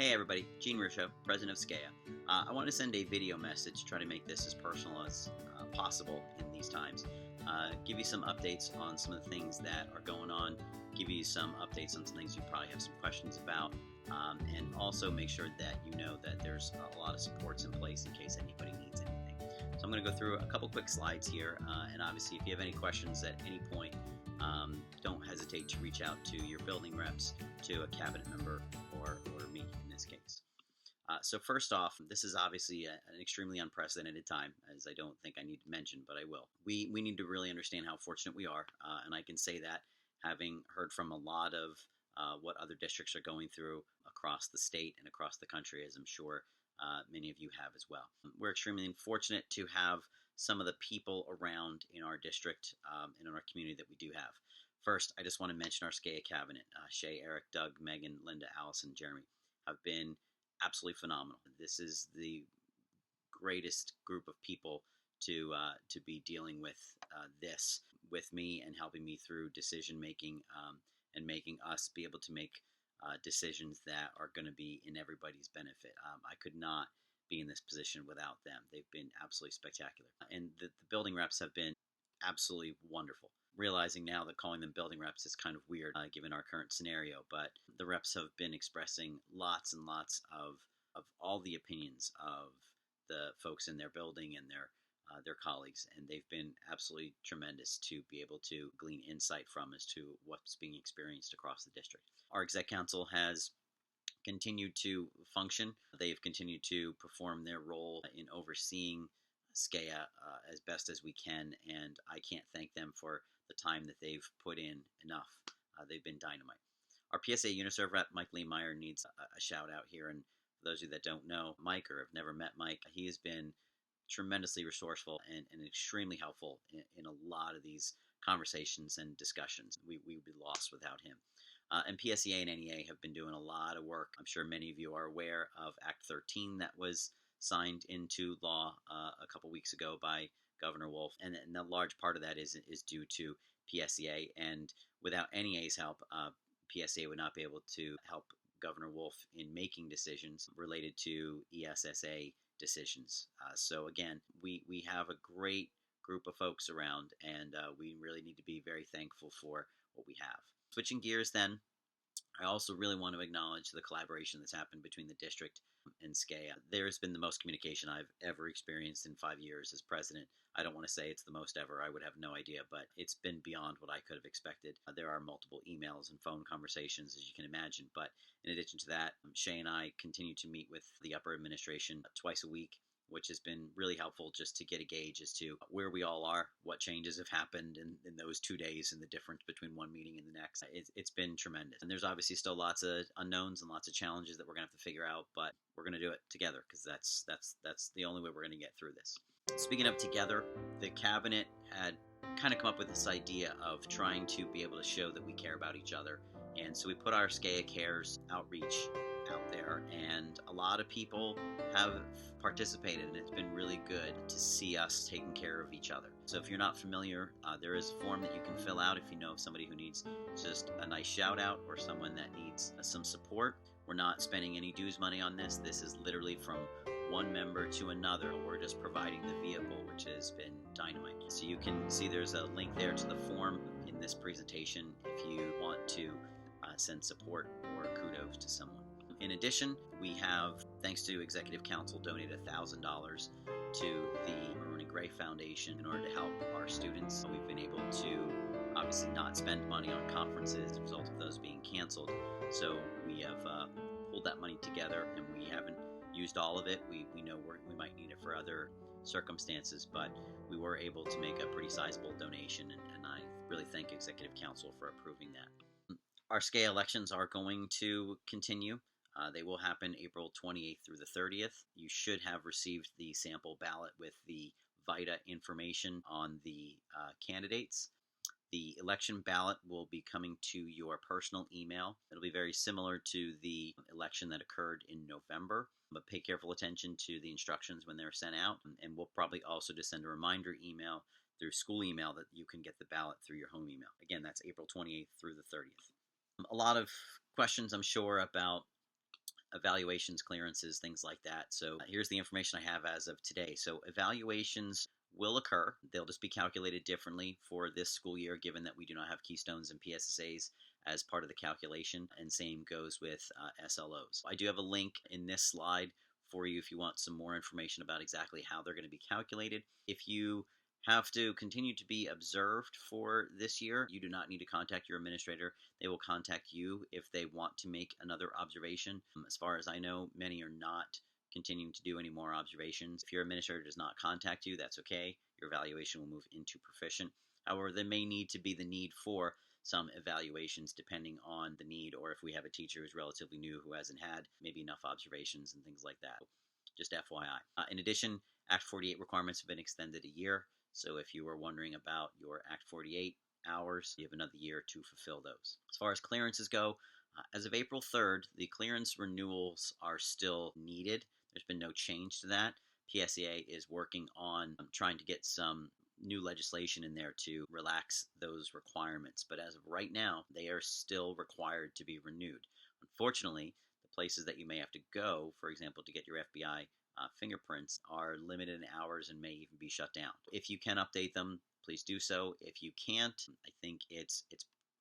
Hey everybody, Gene Ruscio, president of SCAEA. I want to send a video message to try to make this as personal as possible in these times. Give you some updates on some of the things that are going on, give you some updates on some things you probably have some questions about, and also make sure that you know that there's a lot of supports in place in case anybody needs anything. So I'm going to go through a couple quick slides here, and obviously if you have any questions at any point, don't hesitate to reach out to your building reps, to a cabinet member, or me in this case. So first off, this is obviously an extremely unprecedented time, as I don't think I need to mention, but I will. We need to really understand how fortunate we are, and I can say that having heard from a lot of what other districts are going through across the state and across the country, as I'm sure many of you have as well. We're extremely fortunate to have some of the people around in our district and in our community that we do have. First, I just want to mention our SCAEA cabinet. Shay, Eric, Doug, Megan, Linda, Allison, Jeremy have been absolutely phenomenal. This is the greatest group of people to be dealing with this with me and helping me through decision making and making us be able to make decisions that are going to be in everybody's benefit. I could not be in this position without them. They've been absolutely spectacular. And the building reps have been absolutely wonderful. Realizing now that calling them building reps is kind of weird given our current scenario, but the reps have been expressing lots and lots of all the opinions of the folks in their building and their colleagues, and they've been absolutely tremendous to be able to glean insight from as to what's being experienced across the district. Our exec council has continued to function. They've continued to perform their role in overseeing SCAEA as best as we can, and I can't thank them for the time that they've put in enough. They've been dynamite. Our PSA Uniserv rep, Mike Lee Meyer, needs a shout out here, and for those of you that don't know Mike or have never met Mike, he has been tremendously resourceful and extremely helpful in a lot of these conversations and discussions. We would be lost without him. And PSEA and NEA have been doing a lot of work. I'm sure many of you are aware of Act 13 that was signed into law a couple weeks ago by Governor Wolf, and a large part of that is due to PSEA. And without NEA's help, PSEA would not be able to help Governor Wolf in making decisions related to ESSA decisions. So again, we have a great group of folks around, and we really need to be very thankful for what we have. Switching gears then, I also really want to acknowledge the collaboration that's happened between the district and SCAEA. There's been the most communication I've ever experienced in 5 years as president. I don't want to say it's the most ever. I would have no idea, but it's been beyond what I could have expected. There are multiple emails and phone conversations, as you can imagine, but in addition to that, Shay and I continue to meet with the upper administration twice a week, which has been really helpful just to get a gauge as to where we all are, what changes have happened in those 2 days, and the difference between one meeting and the next. It's been tremendous. And there's obviously still lots of unknowns and lots of challenges that we're going to have to figure out, but we're going to do it together because that's the only way we're going to get through this. Speaking of together, the cabinet had kind of come up with this idea of trying to be able to show that we care about each other. And so we put our SCAEA Cares outreach out there, and a lot of people have participated, and it's been really good to see us taking care of each other. So if you're not familiar, there is a form that you can fill out if you know of somebody who needs just a nice shout out or someone that needs some support. We're not spending any dues money on this. This is literally from one member to another. We're just providing the vehicle, which has been dynamite. So you can see there's a link there to the form in this presentation if you want to send support or kudos to someone. In addition, we have, thanks to Executive Council, donated $1,000 to the Maroon & Gray Foundation in order to help our students. We've been able to obviously not spend money on conferences as a result of those being canceled. So we have pulled that money together, and we haven't used all of it. We know we might need it for other circumstances, but we were able to make a pretty sizable donation, and I really thank Executive Council for approving that. Our SCAEA elections are going to continue. They will happen April 28th through the 30th. You should have received the sample ballot with the VITA information on the candidates. The election ballot will be coming to your personal email. It'll be very similar to the election that occurred in November, but pay careful attention to the instructions when they're sent out, and we'll probably also just send a reminder email through school email that you can get the ballot through your home email. Again, that's April 28th through the 30th. A lot of questions, I'm sure, about evaluations, clearances, things like that. So here's the information I have as of today. So evaluations will occur. They'll just be calculated differently for this school year, given that we do not have Keystones and PSSAs as part of the calculation, and same goes with SLOs. I do have a link in this slide for you if you want some more information about exactly how they're going to be calculated. If you have to continue to be observed for this year, you do not need to contact your administrator. They will contact you if they want to make another observation. As far as I know, many are not continuing to do any more observations. If your administrator does not contact you, that's okay. Your evaluation will move into proficient. However, there may need to be the need for some evaluations depending on the need, or if we have a teacher who's relatively new who hasn't had maybe enough observations and things like that. Just FYI. In addition, Act 48 requirements have been extended a year. So if you were wondering about your Act 48 hours, you have another year to fulfill those. As far as clearances go, as of April 3rd, the clearance renewals are still needed. There's been no change to that. PSEA is working on trying to get some new legislation in there to relax those requirements. But as of right now, they are still required to be renewed. Unfortunately, the places that you may have to go, for example, to get your FBI fingerprints, are limited in hours and may even be shut down. If you can update them, please do so. If you can't, I think it's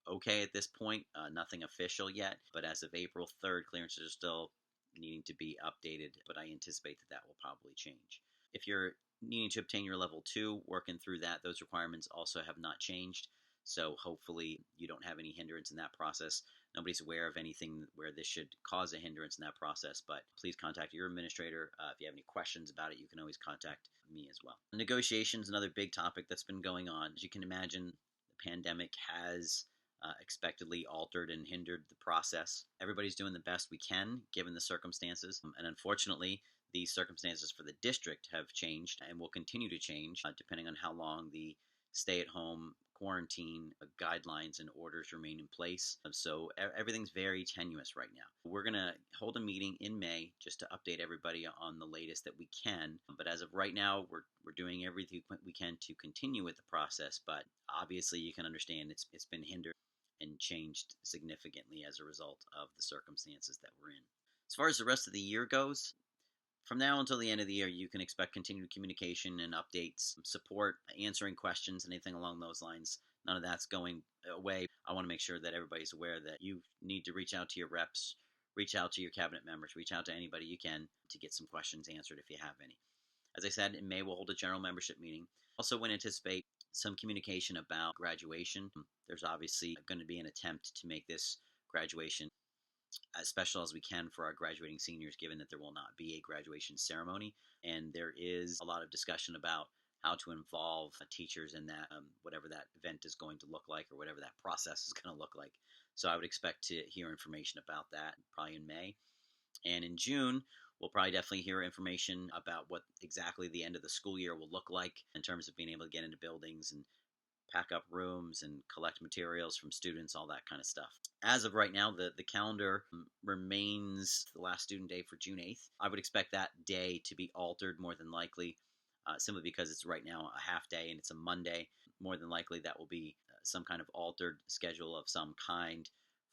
okay at this point. Nothing official yet, but as of April 3rd, clearances are still needing to be updated, but I anticipate that will probably change. If you're needing to obtain your level 2, working through that, those requirements also have not changed. So hopefully you don't have any hindrance in that process. Nobody's aware of anything where this should cause a hindrance in that process, but please contact your administrator. If you have any questions about it, you can always contact me as well. Negotiations, another big topic that's been going on. As you can imagine, the pandemic has expectedly altered and hindered the process. Everybody's doing the best we can given the circumstances, and unfortunately, these circumstances for the district have changed and will continue to change depending on how long the stay-at-home quarantine guidelines and orders remain in place. So everything's very tenuous right now. We're going to hold a meeting in May just to update everybody on the latest that we can. But as of right now, we're doing everything we can to continue with the process. But obviously, you can understand it's been hindered and changed significantly as a result of the circumstances that we're in. As far as the rest of the year goes, from now until the end of the year, you can expect continued communication and updates, support, answering questions, anything along those lines. None of that's going away. I want to make sure that everybody's aware that you need to reach out to your reps, reach out to your cabinet members, reach out to anybody you can to get some questions answered if you have any. As I said, in May, we'll hold a general membership meeting. Also, would anticipate some communication about graduation. There's obviously going to be an attempt to make this graduation as special as we can for our graduating seniors, given that there will not be a graduation ceremony. And there is a lot of discussion about how to involve teachers in that, whatever that event is going to look like, or whatever that process is going to look like. So I would expect to hear information about that probably in May. And in June, we'll probably definitely hear information about what exactly the end of the school year will look like in terms of being able to get into buildings and pack up rooms and collect materials from students, all that kind of stuff. As of right now, the calendar remains the last student day for June 8th. I would expect that day to be altered more than likely, simply because it's right now a half day and it's a Monday. More than likely that will be some kind of altered schedule of some kind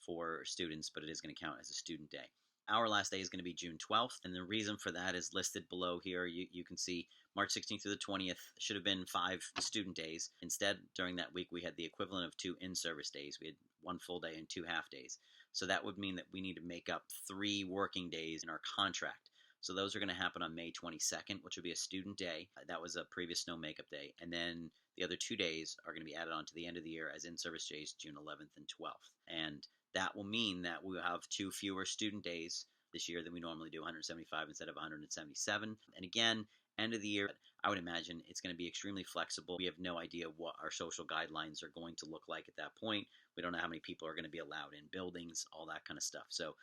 for students, but it is going to count as a student day. Our last day is going to be June 12th, and the reason for that is listed below here. You can see March 16th through the 20th should have been 5 student days. Instead, during that week, we had the equivalent of 2 in-service days. We had 1 full day and 2 half days. So that would mean that we need to make up 3 working days in our contract. So those are going to happen on May 22nd, which will be a student day. That was a previous snow makeup day. And then the other 2 days are going to be added on to the end of the year as in-service days, June 11th and 12th. And that will mean that we will have 2 fewer student days this year than we normally do, 175 instead of 177. And again, end of the year, I would imagine it's going to be extremely flexible. We have no idea what our social guidelines are going to look like at that point. We don't know how many people are going to be allowed in buildings, all that kind of stuff. So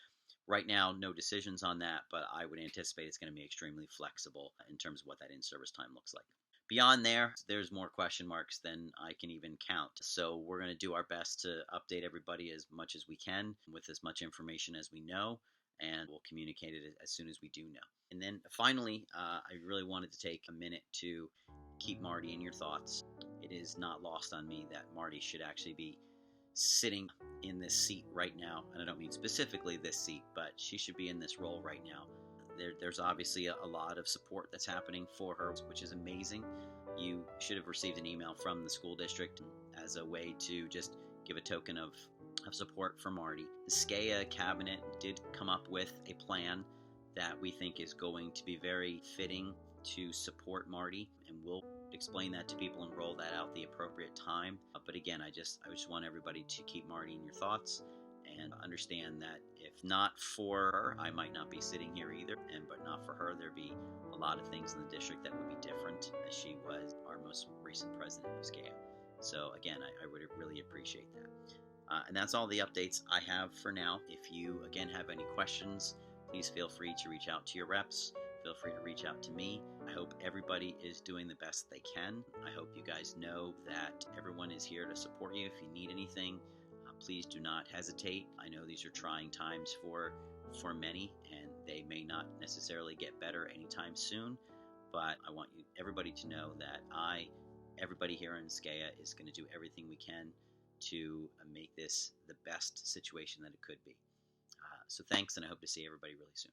right now, no decisions on that, but I would anticipate it's going to be extremely flexible in terms of what that in-service time looks like. Beyond there, there's more question marks than I can even count. So we're going to do our best to update everybody as much as we can with as much information as we know, and we'll communicate it as soon as we do know. And then finally, I really wanted to take a minute to keep Marty in your thoughts. It is not lost on me that Marty should actually be sitting in this seat right now, and I don't mean specifically this seat, but she should be in this role right now. There's obviously a lot of support that's happening for her, which is amazing. You should have received an email from the school district as a way to just give a token of support for Marty. The SCAA cabinet did come up with a plan that we think is going to be very fitting to support Marty, and we'll explain that to people and roll that out the appropriate time. But again, I just want everybody to keep Marty in your thoughts and understand that if not for her, I might not be sitting here either, but not for her, there'd be a lot of things in the district that would be different, as she was our most recent president of SCAA. So again, I would really appreciate that. And that's all the updates I have for now. If you, again, have any questions, please feel free to reach out to your reps. Feel free to reach out to me. I hope everybody is doing the best they can. I hope you guys know that everyone is here to support you. If you need anything, please do not hesitate. I know these are trying times for many, and they may not necessarily get better anytime soon, but I want everybody to know that everybody here in SCAA is going to do everything we can to make this the best situation that it could be. So thanks, and I hope to see everybody really soon.